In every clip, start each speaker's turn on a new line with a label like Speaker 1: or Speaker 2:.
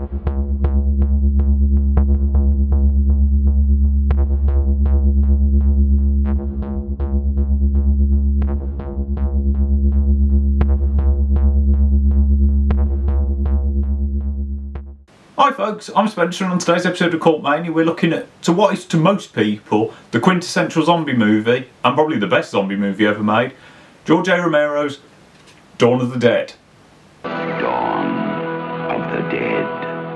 Speaker 1: Hi folks, I'm Spencer, and on today's episode of Cult Mania we're looking at what is to most people the quintessential zombie movie, and probably the best zombie movie ever made, George A. Romero's Dawn of the Dead.
Speaker 2: Dawn of the Dead.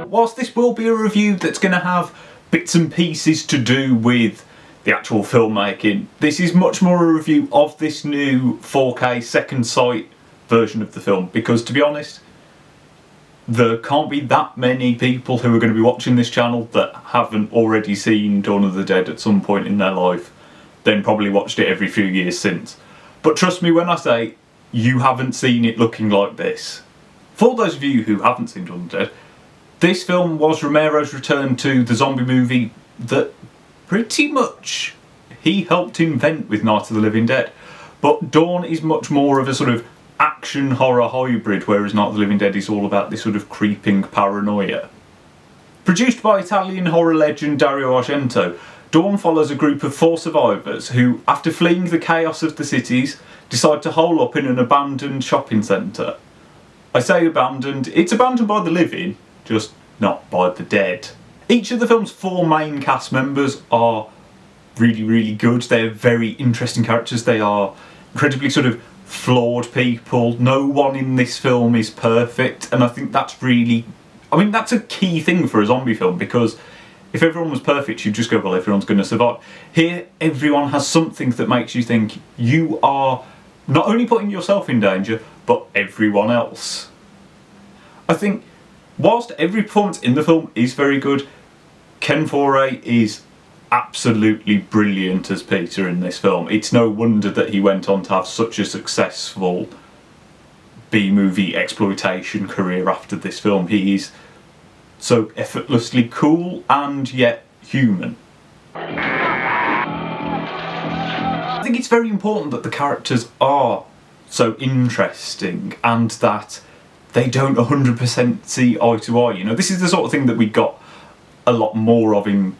Speaker 1: Whilst this will be a review that's going to have bits and pieces to do with the actual filmmaking, this is much more a review of this new 4K second sight version of the film, because to be honest, there can't be that many people who are going to be watching this channel that haven't already seen Dawn of the Dead at some point in their life, then probably watched it every few years since. But trust me when I say you haven't seen it looking like this. For those of you who haven't seen Dawn of the Dead, this film was Romero's return to the zombie movie that pretty much he helped invent with Night of the Living Dead. But Dawn is much more of a sort of action horror hybrid, whereas Night of the Living Dead is all about this sort of creeping paranoia. Produced by Italian horror legend Dario Argento, Dawn follows a group of 4 survivors who, after fleeing the chaos of the cities, decide to hole up in an abandoned shopping centre. I say abandoned, it's abandoned by the living, just not by the dead. Each of the film's 4 main cast members are really good. They're very interesting characters. They are incredibly sort of flawed people. No one in this film is perfect, and I think that's really, that's a key thing for a zombie film, because if everyone was perfect you'd just go, well, everyone's going to survive. Here everyone has something that makes you think you are not only putting yourself in danger but everyone else. I think whilst every performance in the film is very good, Ken Foree is absolutely brilliant as Peter in this film. It's no wonder that he went on to have such a successful B-movie exploitation career after this film. He is so effortlessly cool and yet human. I think it's very important that the characters are so interesting and that they don't 100% see eye to eye. You know, this is the sort of thing that we got a lot more of in,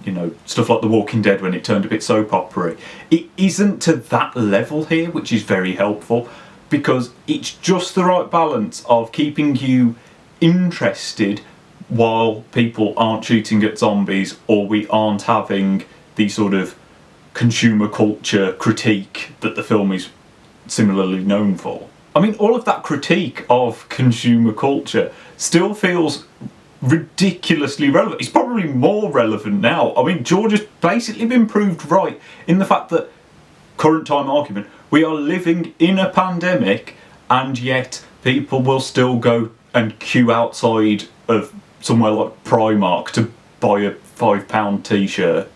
Speaker 1: stuff like The Walking Dead when it turned a bit soap opera-y. It isn't to that level here, which is very helpful, because it's just the right balance of keeping you interested while people aren't shooting at zombies, or we aren't having the sort of consumer culture critique that the film is similarly known for. All of that critique of consumer culture still feels ridiculously relevant. It's probably more relevant now. George has basically been proved right in the fact that, current time argument, we are living in a pandemic and yet people will still go and queue outside of somewhere like Primark to buy a £5 t-shirt.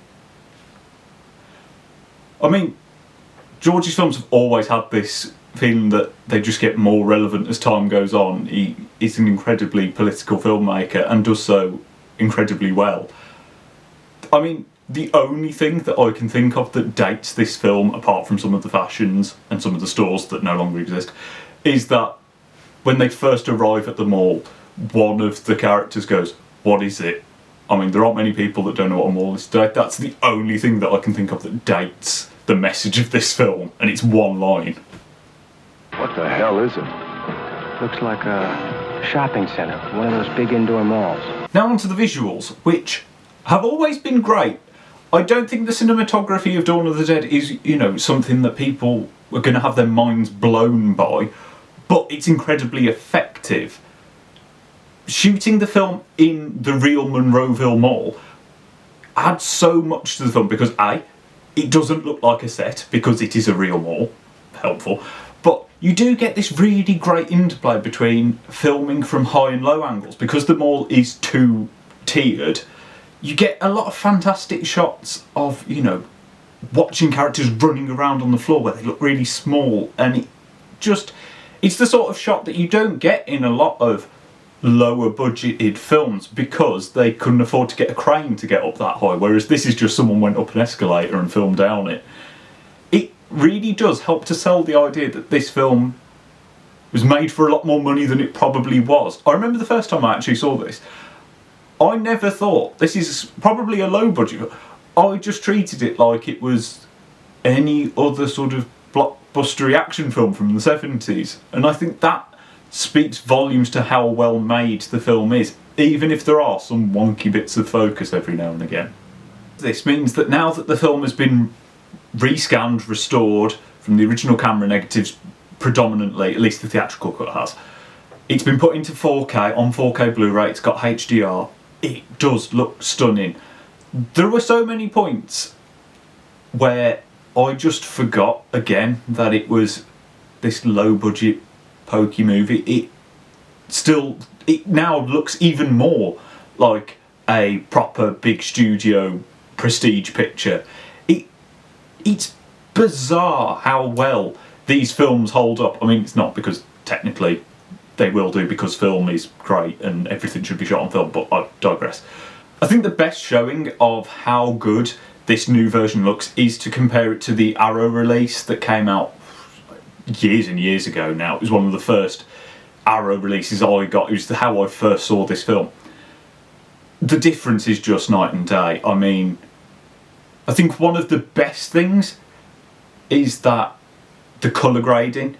Speaker 1: George's films have always had this feeling that they just get more relevant as time goes on. He is an incredibly political filmmaker and does so incredibly well. The only thing that I can think of that dates this film, apart from some of the fashions and some of the stores that no longer exist, is that when they first arrive at the mall, one of the characters goes, "What is it?" There aren't many people that don't know what a mall is today. That's the only thing that I can think of that dates the message of this film, and it's one line.
Speaker 2: What the hell is it?
Speaker 3: Looks like a shopping center, one of those big indoor malls.
Speaker 1: Now onto the visuals, which have always been great. I don't think the cinematography of Dawn of the Dead is, something that people are going to have their minds blown by, but it's incredibly effective. Shooting the film in the real Monroeville Mall adds so much to the film, because A, it doesn't look like a set because it is a real mall, helpful, but you do get this really great interplay between filming from high and low angles. Because the mall is 2-tiered, you get a lot of fantastic shots of, watching characters running around on the floor where they look really small, and it's the sort of shot that you don't get in a lot of lower budgeted films because they couldn't afford to get a crane to get up that high, whereas this is just someone went up an escalator and filmed down it. It really does help to sell the idea that this film was made for a lot more money than it probably was. I remember the first time I actually saw this, I never thought, this is probably a low budget, I just treated it like it was any other sort of blockbustery action film from the 70s. And I think that speaks volumes to how well made the film is, even if there are some wonky bits of focus every now and again. This means that now that the film has been rescanned, restored from the original camera negatives predominantly, at least the theatrical cut has, it's been put into 4K, on 4K Blu-ray, it's got HDR, it does look stunning. There were so many points where I just forgot again that it was this low budget pokey movie. It now looks even more like a proper big studio prestige picture. It's bizarre how well these films hold up. I mean, it's not because technically they will do, because film is great and everything should be shot on film, but I digress. I think the best showing of how good this new version looks is to compare it to the Arrow release that came out years and years ago now. It was one of the first Arrow releases I got. It was how I first saw this film. The difference is just night and day. I mean, I think one of the best things is that the colour grading,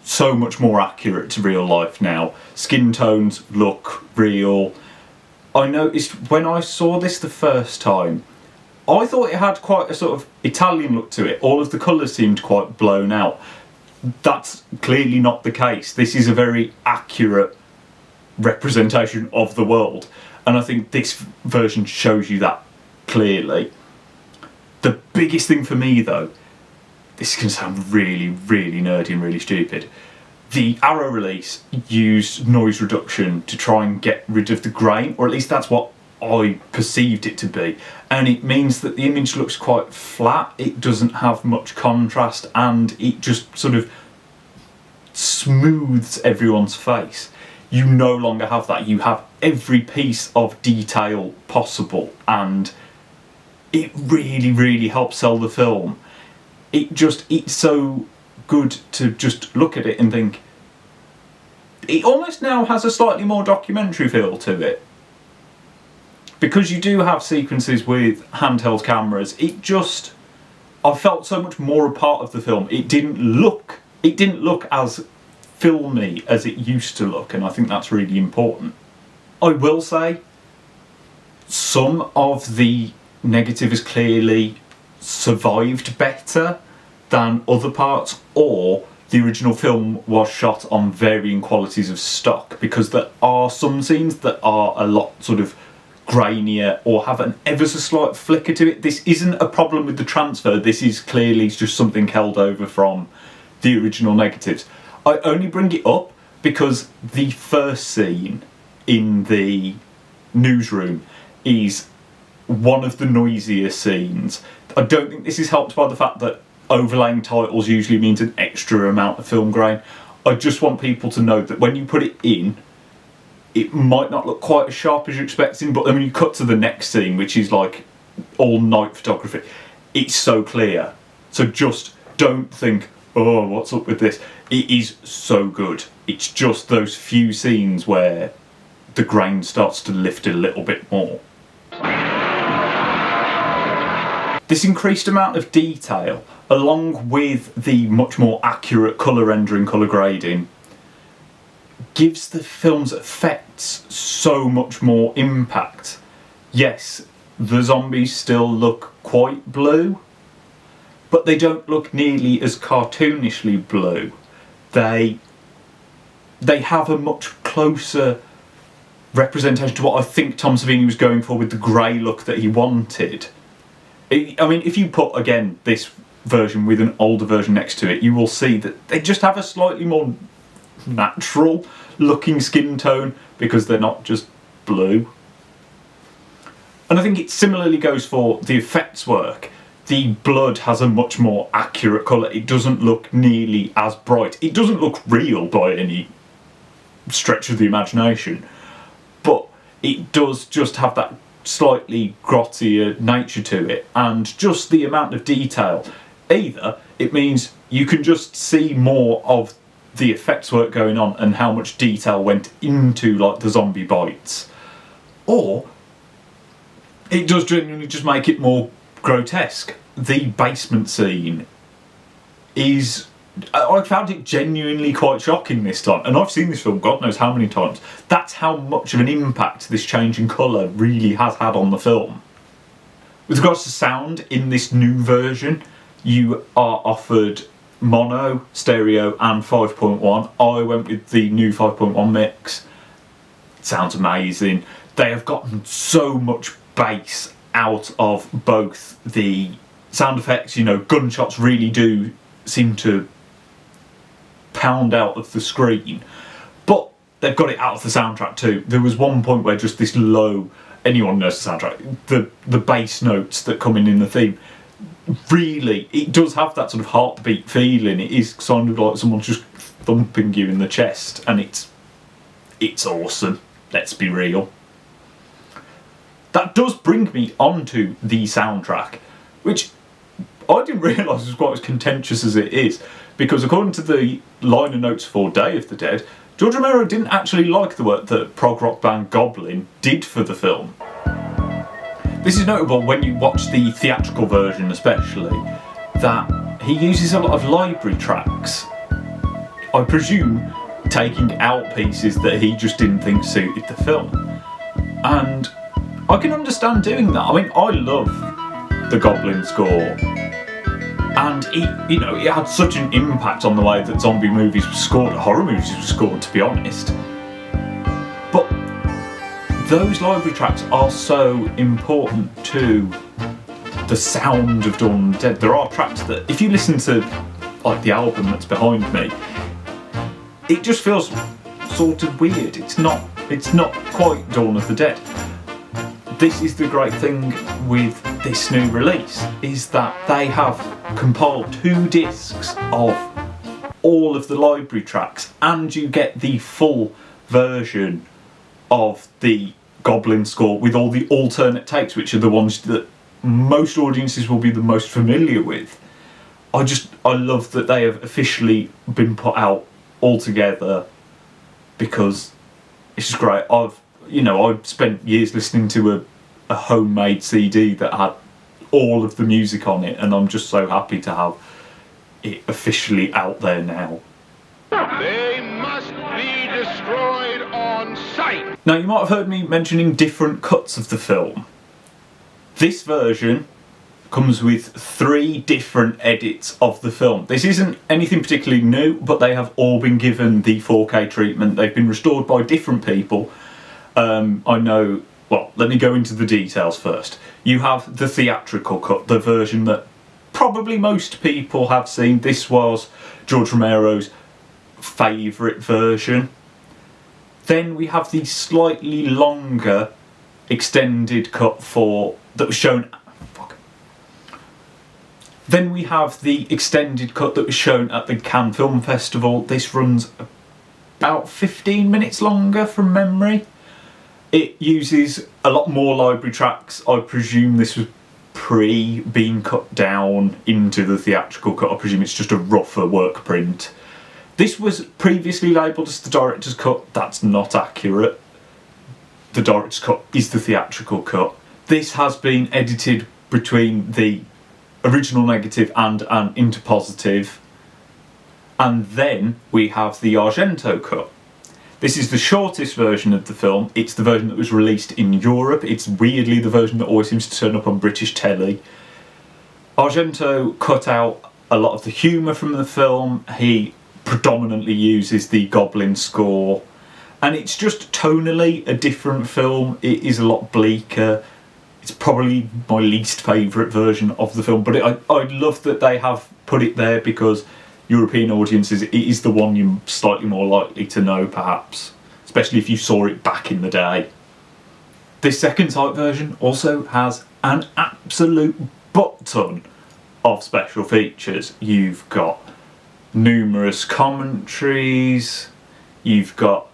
Speaker 1: so much more accurate to real life now. Skin tones look real. I noticed when I saw this the first time, I thought it had quite a sort of Italian look to it. All of the colours seemed quite blown out. That's clearly not the case. This is a very accurate representation of the world, and I think this version shows you that clearly. The biggest thing for me though, this can sound really, really nerdy and really stupid, the Arrow release used noise reduction to try and get rid of the grain, or at least that's what I perceived it to be, and it means that the image looks quite flat, it doesn't have much contrast, and it just sort of smooths everyone's face. You no longer have that. You have every piece of detail possible, and it really, really helps sell the film. It's so good to just look at it and think, it almost now has a slightly more documentary feel to it. Because you do have sequences with handheld cameras, I felt so much more a part of the film. It didn't look as filmy as it used to look, and I think that's really important. I will say, some of the negative has clearly survived better than other parts, or the original film was shot on varying qualities of stock, because there are some scenes that are a lot sort of grainier or have an ever so slight flicker to it. This isn't a problem with the transfer, this is clearly just something held over from the original negatives. I only bring it up because the first scene in the newsroom is one of the noisiest scenes. I don't think this is helped by the fact that overlaying titles usually means an extra amount of film grain. I just want people to know that when you put it in, it might not look quite as sharp as you're expecting, but then when you cut to the next scene, which is like all night photography, it's so clear. So just don't think, oh, what's up with this? It is so good. It's just those few scenes where the grain starts to lift a little bit more. This increased amount of detail, along with the much more accurate colour rendering, colour grading, gives the film's effects so much more impact. Yes, the zombies still look quite blue, but they don't look nearly as cartoonishly blue. They have a much closer representation to what I think Tom Savini was going for with the grey look that he wanted. I mean, if you put, again, this version with an older version next to it, you will see that they just have a slightly more natural looking skin tone because they're not just blue. And I think it similarly goes for the effects work. The blood has a much more accurate colour. It doesn't look nearly as bright. It doesn't look real by any stretch of the imagination, but it does just have that slightly grottier nature to it, and just the amount of detail. Either it means you can just see more of the effects work going on and how much detail went into like the zombie bites, or it does genuinely just make it more grotesque. The basement scene is... I found it genuinely quite shocking this time, and I've seen this film God knows how many times. That's how much of an impact this change in colour really has had on the film. With regards to sound, in this new version, you are offered mono, stereo and 5.1. I went with the new 5.1 mix. It sounds amazing. They have gotten so much bass out of both the sound effects. You know, gunshots really do seem to pound out of the screen, but they've got it out of the soundtrack too. There was one point where just this low, anyone knows the soundtrack, the bass notes that come in the theme, really, it does have that sort of heartbeat feeling. It is kind of like someone's just thumping you in the chest, and it's awesome, let's be real. That does bring me onto the soundtrack, which I didn't realise was quite as contentious as it is, because according to the liner notes for Day of the Dead, George Romero didn't actually like the work that prog rock band Goblin did for the film. This is notable when you watch the theatrical version especially, that he uses a lot of library tracks, I presume taking out pieces that he just didn't think suited the film. And I can understand doing that. I mean, I love the Goblin score, and it had such an impact on the way that zombie movies were scored, horror movies were scored, to be honest. But those library tracks are so important to the sound of Dawn of the Dead. There are tracks that, if you listen to like the album that's behind me, it just feels sort of weird. It's not quite Dawn of the Dead. This is the great thing with this new release, is that they have compiled 2 discs of all of the library tracks, and you get the full version of the Goblin score with all the alternate takes, which are the ones that most audiences will be the most familiar with. I love that they have officially been put out all together, because it's just great. I've spent years listening to a homemade CD that had all of the music on it, and I'm just so happy to have it officially out there now.
Speaker 2: They must be destroyed on sight.
Speaker 1: Now, you might have heard me mentioning different cuts of the film. This version comes with 3 different edits of the film. This isn't anything particularly new, but they have all been given the 4K treatment. They've been restored by different people. Well, let me go into the details first. You have the theatrical cut, the version that probably most people have seen. This was George Romero's favourite version. Then we have the slightly longer extended cut that was shown... Then we have the extended cut that was shown at the Cannes Film Festival. This runs about 15 minutes longer from memory. It uses a lot more library tracks. I presume this was being cut down into the theatrical cut. I presume it's just a rougher work print. This was previously labelled as the director's cut. That's not accurate. The director's cut is the theatrical cut. This has been edited between the original negative and an interpositive. And then we have the Argento cut. This is the shortest version of the film. It's the version that was released in Europe. It's weirdly the version that always seems to turn up on British telly. Argento cut out a lot of the humour from the film. He predominantly uses the Goblin score. And it's just tonally a different film. It is a lot bleaker. It's probably my least favourite version of the film. But I love that they have put it there, because European audiences, it is the one you're slightly more likely to know, perhaps, especially if you saw it back in the day. This second sight version also has an absolute butt-ton of special features. You've got numerous commentaries, you've got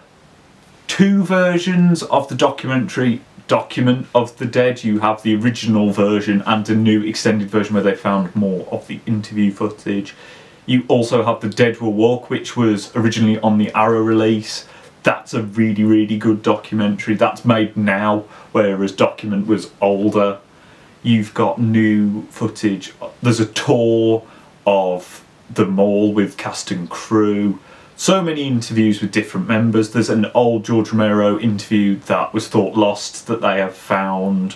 Speaker 1: 2 versions of the documentary Document of the Dead. You have the original version and a new extended version where they found more of the interview footage. You also have The Dead Will Walk, which was originally on the Arrow release. That's a really, really good documentary. That's made now, whereas Document was older. You've got new footage. There's a tour of the mall with cast and crew. So many interviews with different members. There's an old George Romero interview that was thought lost that they have found,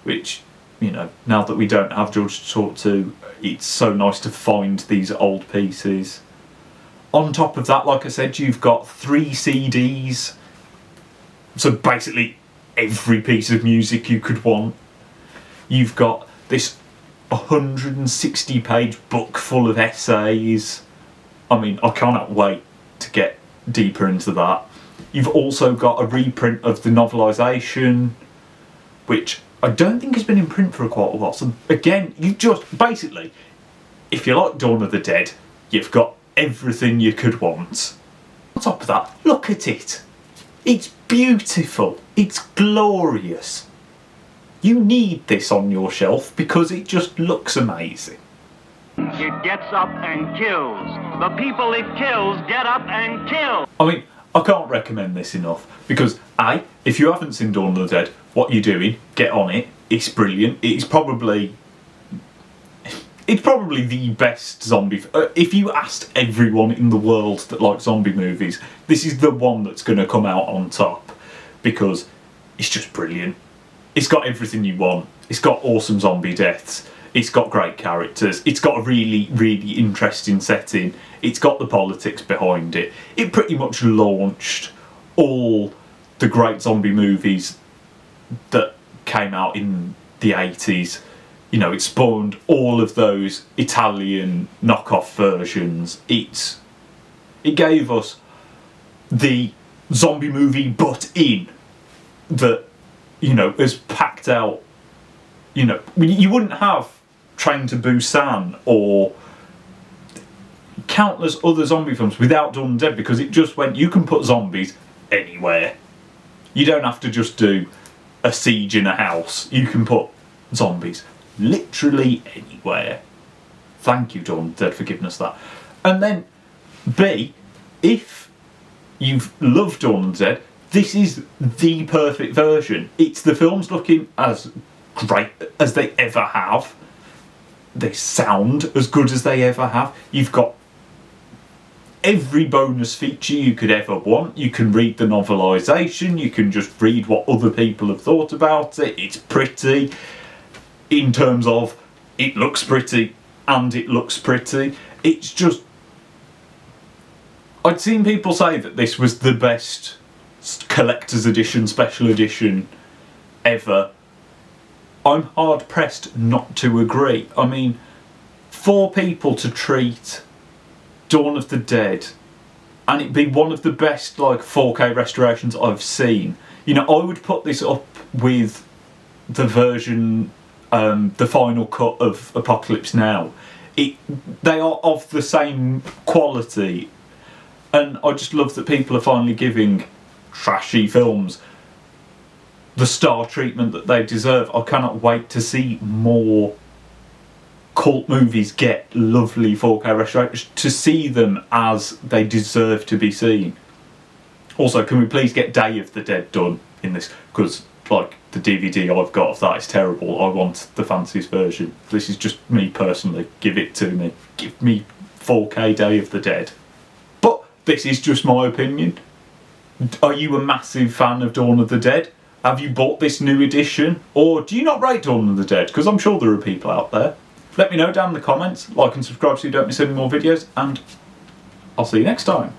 Speaker 1: which, you know, now that we don't have George to talk to, it's so nice to find these old pieces. On top of that, like I said, you've got 3 CDs. So basically every piece of music you could want. You've got this 160-page book full of essays. I mean, I cannot wait to get deeper into that. You've also got a reprint of the novelisation, which I don't think has been in print for quite a while. So again, you just basically, if you like Dawn of the Dead, you've got everything you could want. On top of that, look at it. It's beautiful. It's glorious. You need this on your shelf because it just looks amazing.
Speaker 4: It gets up and kills. The people it kills get up and kill.
Speaker 1: I mean, I can't recommend this enough because A, if you haven't seen Dawn of the Dead, what are you doing? Get on it. It's brilliant. It's probably the best zombie. If you asked everyone in the world that likes zombie movies, this is the one that's going to come out on top because it's just brilliant. It's got everything you want. It's got awesome zombie deaths. It's got great characters. It's got a really, really interesting setting. It's got the politics behind it. It pretty much launched all the great zombie movies that came out in the 80s. You know, it spawned all of those Italian knockoff versions. It gave us the zombie movie but in that, you know, has packed out, you know, you wouldn't have Train to Busan or countless other zombie films without Dawn of the Dead because it just went, you can put zombies anywhere. You don't have to just do a siege in a house. You can put zombies literally anywhere. Thank you, Dawn of the Dead, for giving us that. And then B, if you've loved Dawn of the Dead, this is the perfect version. It's the films looking as great as they ever have. They sound as good as they ever have. You've got every bonus feature you could ever want. You can read the novelisation. You can just read what other people have thought about it. It's pretty in terms of it looks pretty and it looks pretty. It's just... I'd seen people say that this was the best collector's edition, special edition ever. I'm hard pressed not to agree. I mean, for people to treat Dawn of the Dead and it be one of the best like 4K restorations I've seen, you know, I would put this up with the version, the final cut of Apocalypse Now. They are of the same quality, and I just love that people are finally giving trashy films the star treatment that they deserve. I cannot wait to see more cult movies get lovely 4K restorations, to see them as they deserve to be seen. Also, can we please get Day of the Dead done in this? Because, like, the DVD I've got of that is terrible. I want the fanciest version. This is just me personally. Give it to me. Give me 4K Day of the Dead. But this is just my opinion. Are you a massive fan of Dawn of the Dead? Have you bought this new edition? Or do you not rate Dawn of the Dead? Because I'm sure there are people out there. Let me know down in the comments. Like and subscribe so you don't miss any more videos. And I'll see you next time.